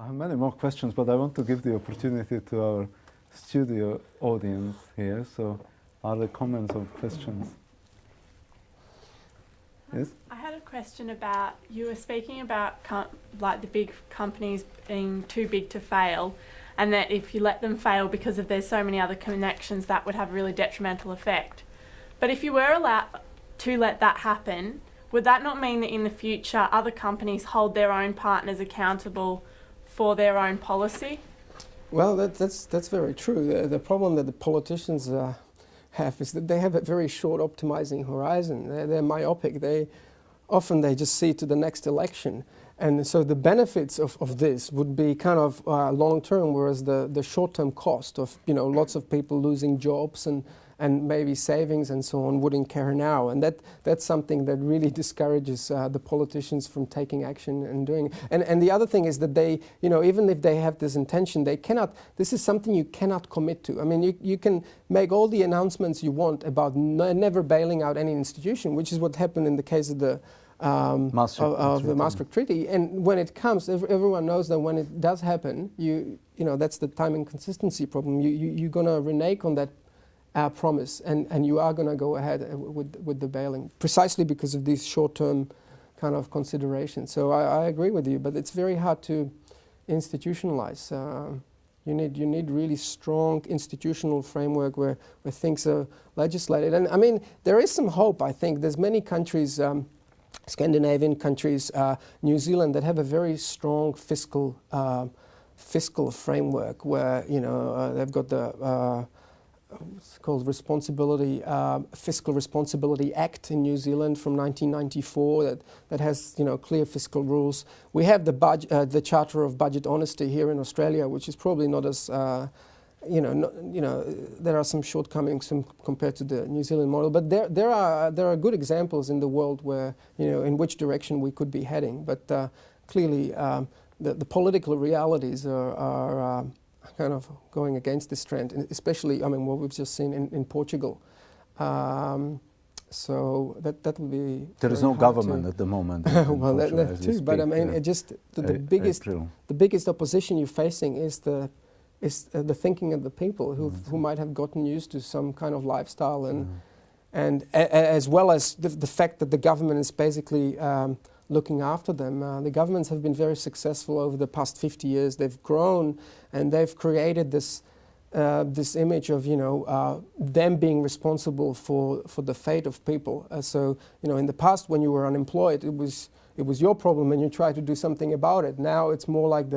I have many more questions, but I want to give the opportunity to our studio audience here. So, are there comments or questions? Yes? I had a question about, you were speaking about like the big companies being too big to fail, and that if you let them fail because of there's so many other connections, that would have a really detrimental effect. But if you were allowed to let that happen, would that not mean that in the future other companies hold their own partners accountable for their own policy? Well, that's very true. The problem that the politicians have is that they have a very short optimizing horizon. They're myopic. They just see to the next election. And so the benefits of this would be kind of long-term, whereas the short-term cost of lots of people losing jobs and maybe savings and so on wouldn't carry now. And that's something that really discourages the politicians from taking action and doing it. And the other thing is that they, even if they have this intention, they cannot, this is something you cannot commit to. I mean, you can make all the announcements you want about never bailing out any institution, which is what happened in the case of the Maastricht Treaty. And when it comes, everyone knows that when it does happen, that's the timing consistency problem. You're going to renege on that promise, and you are going to go ahead with the bailing, precisely because of these short-term kind of considerations. So I agree with you, but it's very hard to institutionalize. You need really strong institutional framework where things are legislated. And I mean, there is some hope, I think. There's many countries, Scandinavian countries, New Zealand, that have a very strong fiscal framework where, they've got the what's called Fiscal Responsibility Act in New Zealand from 1994 that has clear fiscal rules. We have the Charter of Budget Honesty here in Australia, which is probably not as there are some shortcomings compared to the New Zealand model, but there are good examples in the world where in which direction we could be heading. But clearly, the political realities are kind of going against this trend, and especially, I mean, what we've just seen in Portugal. So that will be. There is no government at the moment. Well, that too. But I mean, it just the biggest opposition you're facing is the thinking of the people who might have gotten used to some kind of lifestyle, and as well as the fact that the government is basically looking after them. The governments have been very successful over the past 50 years. They've grown, and they've created this image of them being responsible for the fate of people. So in the past, when you were unemployed, it was your problem, and you tried to do something about it. Now it's more like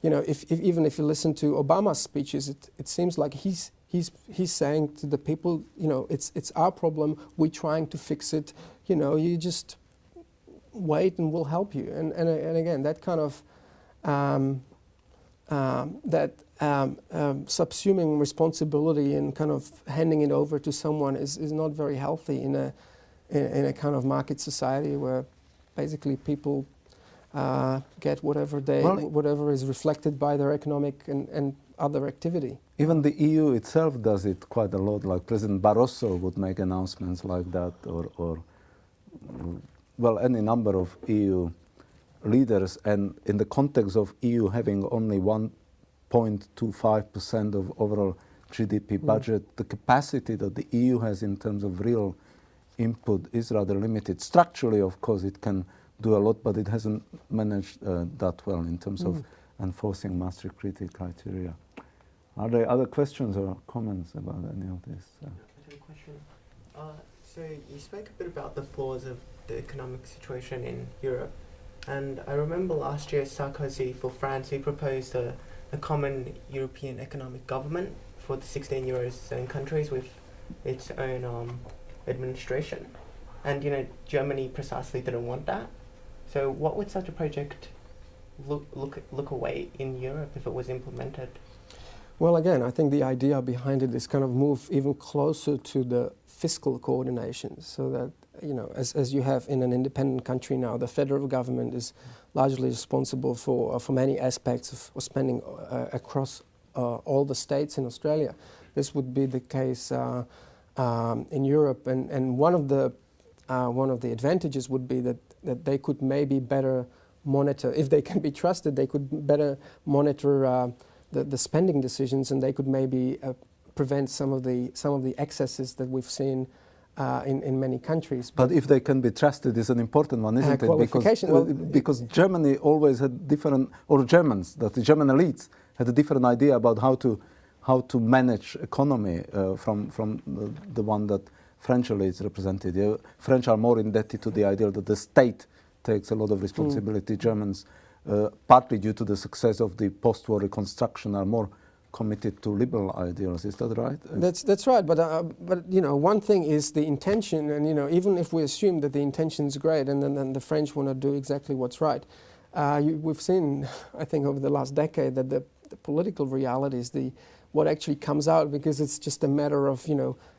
even if you listen to Obama's speeches, it seems like he's saying to the people, it's our problem. We're trying to fix it. You just wait and we'll help you. And again, that kind of subsuming responsibility and kind of handing it over to someone is not very healthy in a kind of market society where basically people get whatever is reflected by their economic and other activity. Even the EU itself does it quite a lot. Like President Barroso would make announcements like that, or any number of EU leaders. And in the context of EU having only 1.25% of overall GDP budget, the capacity that the EU has in terms of real input is rather limited. Structurally, of course, it can do a lot, but it hasn't managed that well in terms of enforcing Maastricht Treaty criteria. Are there other questions or comments about any of this? I have a question. So you spoke a bit about the flaws of the economic situation in Europe, and I remember last year Sarkozy for France, he proposed a common European economic government for the 16 Eurozone countries with its own administration, and Germany precisely didn't want that. So what would such a project look away in Europe if it was implemented? Well, again, I think the idea behind it is kind of move even closer to the fiscal coordination, so that as you have in an independent country now, the federal government is largely responsible for many aspects of spending across all the states in Australia. This would be the case in Europe, and one of the advantages would be that they could maybe better monitor, if they can be trusted, they could better monitor the spending decisions, and they could maybe prevent some of the excesses that we've seen in many countries. But if they can be trusted is an important one, isn't it? Because Germany always had different, or Germans, that the German elites had a different idea about how to manage economy from the one that French elites represented. The French are more indebted to the idea that the state takes a lot of responsibility. Germans, partly due to the success of the post-war reconstruction, are more committed to liberal ideals. Is that right? That's right. But one thing is the intention, and even if we assume that the intention is great, and then the French want to do exactly what's right, we've seen, I think, over the last decade that the political reality is what actually comes out, because it's just a matter of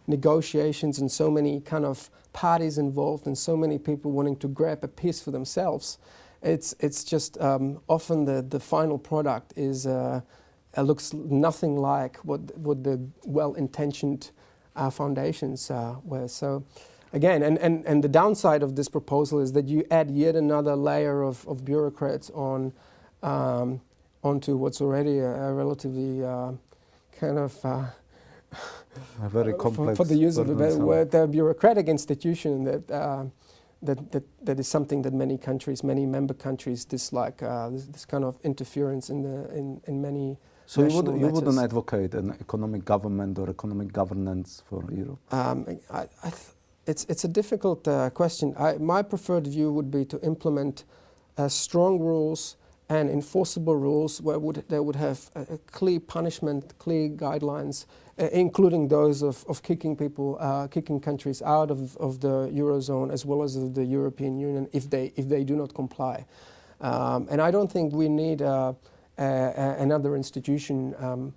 negotiations and so many kind of parties involved and so many people wanting to grab a piece for themselves. It's just often the final product is looks nothing like what the well-intentioned foundations were. So again, and the downside of this proposal is that you add yet another layer of bureaucrats onto what's already a relatively kind of a very complex, for the use of a better word, a bureaucratic institution that is something that many member countries dislike. This kind of interference in many. So you wouldn't advocate an economic government or economic governance for Europe? It's a difficult question. My preferred view would be to implement strong rules and enforceable rules where they would have a clear punishment, clear guidelines, including those of kicking countries out of the Eurozone as well as the European Union if they do not comply. And I don't think we need another institution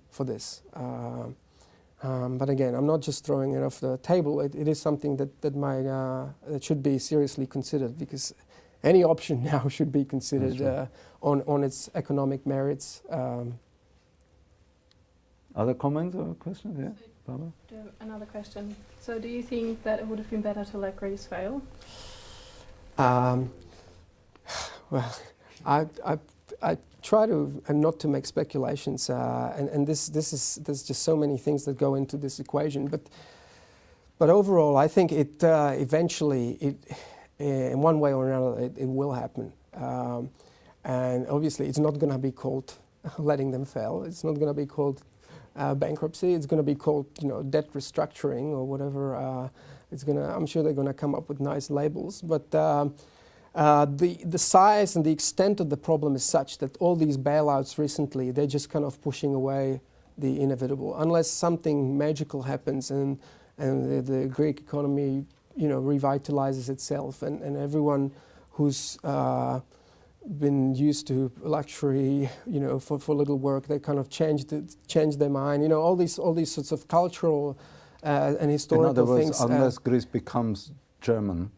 for this. But again, I'm not just throwing it off the table. It is something that should be seriously considered, because any option now should be considered on its economic merits. Other comments or questions? Yeah, Barbara? Another question. So, do you think that it would have been better to let Greece fail? Well, I try to not to make speculations, and there's just so many things that go into this equation. But overall, I think it eventually in one way or another it will happen, and obviously it's not going to be called letting them fail. It's not going to be called bankruptcy. It's going to be called debt restructuring or whatever. I'm sure they're going to come up with nice labels, but. The size and the extent of the problem is such that all these bailouts recently, they're just kind of pushing away the inevitable. Unless something magical happens and the Greek economy, revitalizes itself, and everyone who's been used to luxury, for little work, they kind of change their mind. All these sorts of cultural and historical things. In other words, unless Greece becomes German.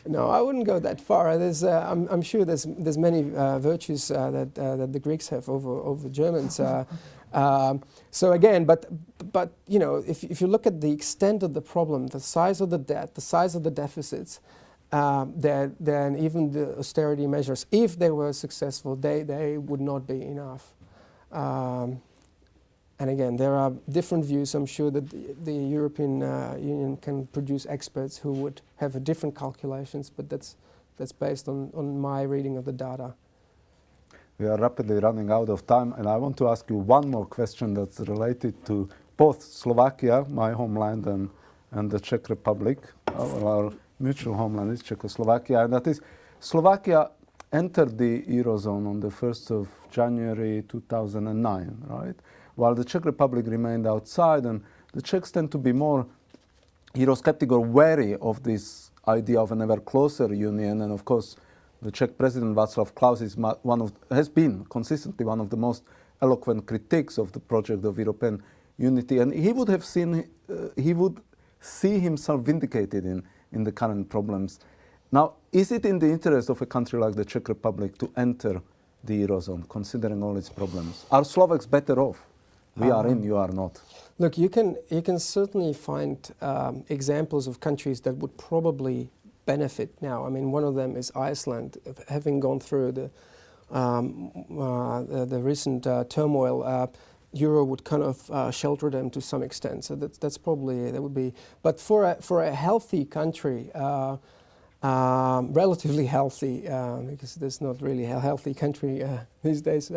No, I wouldn't go that far. I'm sure there's many virtues that the Greeks have over Germans. So again, but if you look at the extent of the problem, the size of the debt, the size of the deficits, then even the austerity measures, if they were successful, they would not be enough. And again, there are different views. I'm sure that the European Union can produce experts who would have different calculations, but that's based on my reading of the data. We are rapidly running out of time, and I want to ask you one more question that's related to both Slovakia, my homeland, and the Czech Republic. Our mutual homeland is Czechoslovakia, and that is Slovakia entered the Eurozone on the 1st of January 2009, right? While the Czech Republic remained outside, and the Czechs tend to be more Eurosceptic or wary of this idea of an ever closer union. And of course, the Czech President Václav Klaus has been consistently one of the most eloquent critics of the project of European unity, and he would see himself vindicated in the current problems. Now, is it in the interest of a country like the Czech Republic to enter the Eurozone, considering all its problems? Are Slovaks better off? We are in, you are not. Look, you can certainly find examples of countries that would probably benefit now. I mean, one of them is Iceland, having gone through the recent turmoil. Euro would kind of shelter them to some extent, so that's probably that would be. But for a healthy country, relatively healthy, because there's not really a healthy country these days.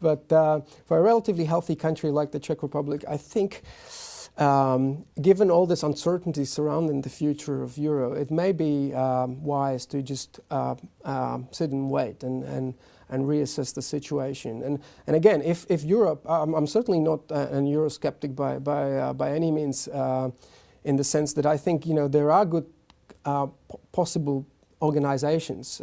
But for a relatively healthy country like the Czech Republic, I think, given all this uncertainty surrounding the future of Euro, it may be wise to just sit and wait and reassess the situation. And again, if Europe, I'm certainly not an Eurosceptic by any means, in the sense that I think there are good possible organizations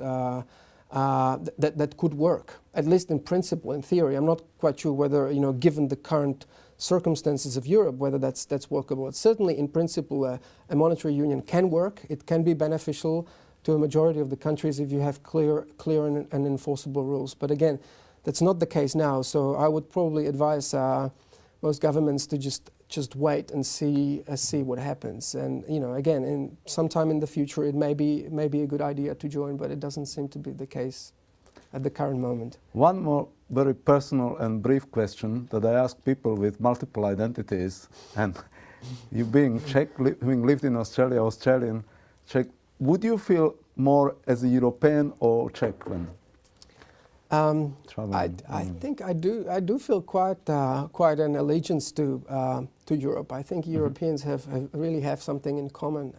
that could work, at least in principle, in theory. I'm not quite sure whether, given the current circumstances of Europe, whether that's workable. Certainly, in principle, a monetary union can work. It can be beneficial to a majority of the countries if you have clear and enforceable rules. But again, that's not the case now. So I would probably advise most governments to just wait and see what happens. And again, sometime in the future, it may be a good idea to join, but it doesn't seem to be the case at the current moment. One more very personal and brief question that I ask people with multiple identities, and you being Czech, having lived in Australia, Australian, Czech, would you feel more as a European or Czech when traveling? I think I do feel quite an allegiance to Europe. I think Europeans really have something in common,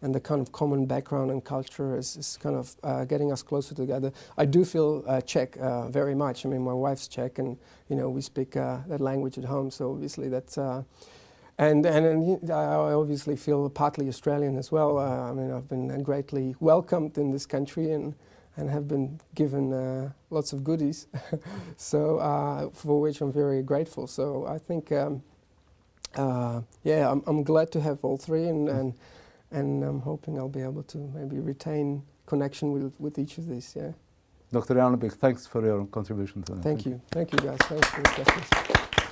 and the kind of common background and culture is kind of getting us closer together. I do feel Czech very much. I mean, my wife's Czech, and we speak that language at home. So obviously that's. And I obviously feel partly Australian as well. I mean, I've been greatly welcomed in this country and have been given lots of goodies, so for which I'm very grateful. So I think, I'm glad to have all three, and I'm hoping I'll be able to maybe retain connection with each of these. Yeah. Dr. Jan Libich, thanks for your contribution to that. Thank you. Thank you, guys. Thanks for the questions.